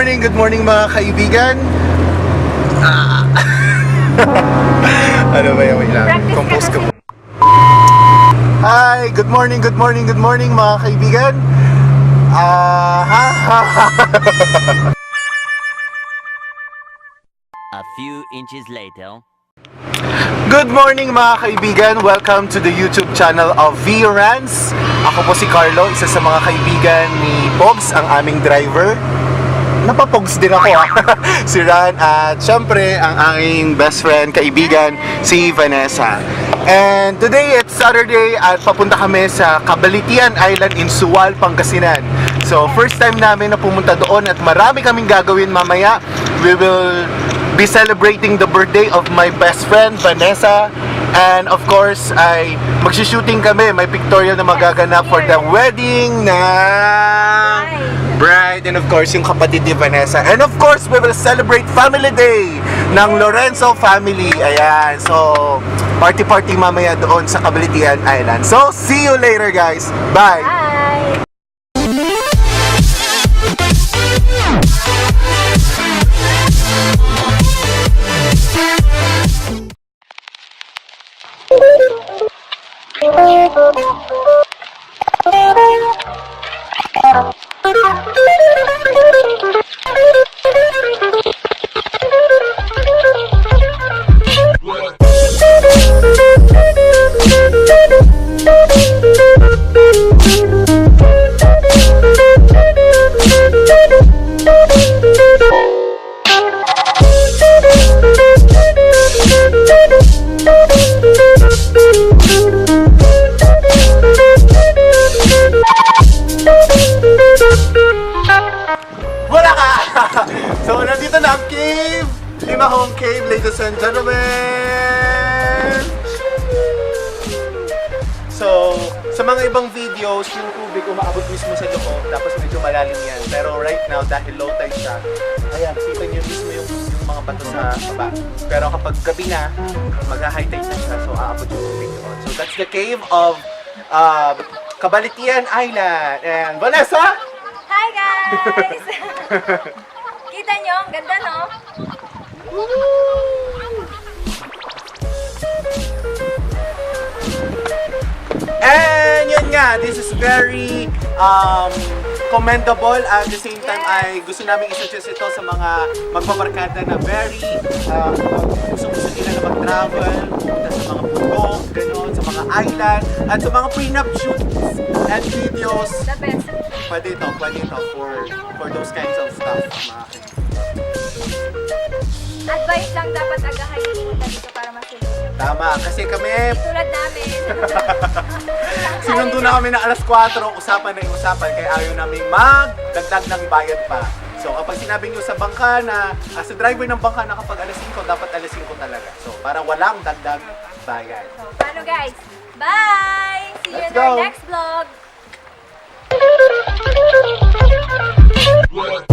good morning mga kaibigan. Ano ba yung wait lang? Compose ka po. Hi, good morning mga kaibigan. A few inches later. Good morning mga kaibigan. Welcome to the YouTube channel of V Rans. Ako po si Carlo, isa sa mga kaibigan ni Pogs, ang aming driver. Napapogs din ako si Ran at syempre ang aming best friend, kaibigan, si Vanessa. And today it's Saturday at papunta kami sa Cabalitian Island in Sual, Pangasinan. So first time namin na pumunta doon at marami kaming gagawin mamaya. We will be celebrating the birthday of my best friend, Vanessa. And of course, ay magsishooting kami. May pictorial na magaganap for the wedding na bride. And of course, yung kapatid ni Vanessa. And of course, we will celebrate Family Day ng Lorenzo family. Ayan. So, party-party mamaya doon sa Cabalitian Island. So, see you later guys. Bye! Bye! Wala ka! So, nandito na ang cave! Limahong cave, ladies and gentlemen! So, sa mga ibang videos, yung tubig umaabot mismo sa loob, tapos medyo malalim yan. Pero right now, dahil low tide siya, ayan, kita nyo mismo yung mga bato sa baba. Pero kapag gabi na, mag-high tide na siya, so aabot yung tubig doon. So, that's the cave of Cabalitian Island. And Vanessa! Hi guys! Kita nyo? Ang ganda, no? And yun nga, this is very commendable. At the same time, ay gusto namin isuggest ito sa mga magbabarkada na very gusto nila na mag-travel, pumunta sa mga bundok, gano'n, sa mga island, at sa mga prenup shoots and videos. The best. Pwede ito for those kinds of stuff, mga kaibigan. Advice lang, dapat agahan yung pumunta dito para masunod. Tama, kasi kami Tulad namin. sinundo na kami na alas 4, usapan na yung usapan, kaya ayaw namin magdagdag ng bayad pa. So kapag sinabi nyo sa bangka na, as a driver ng bangka na kapag alas 5, dapat alas 5 talaga. So para walang dagdag bayad. So, paano guys? Bye! See you Let's in our go. next vlog! What?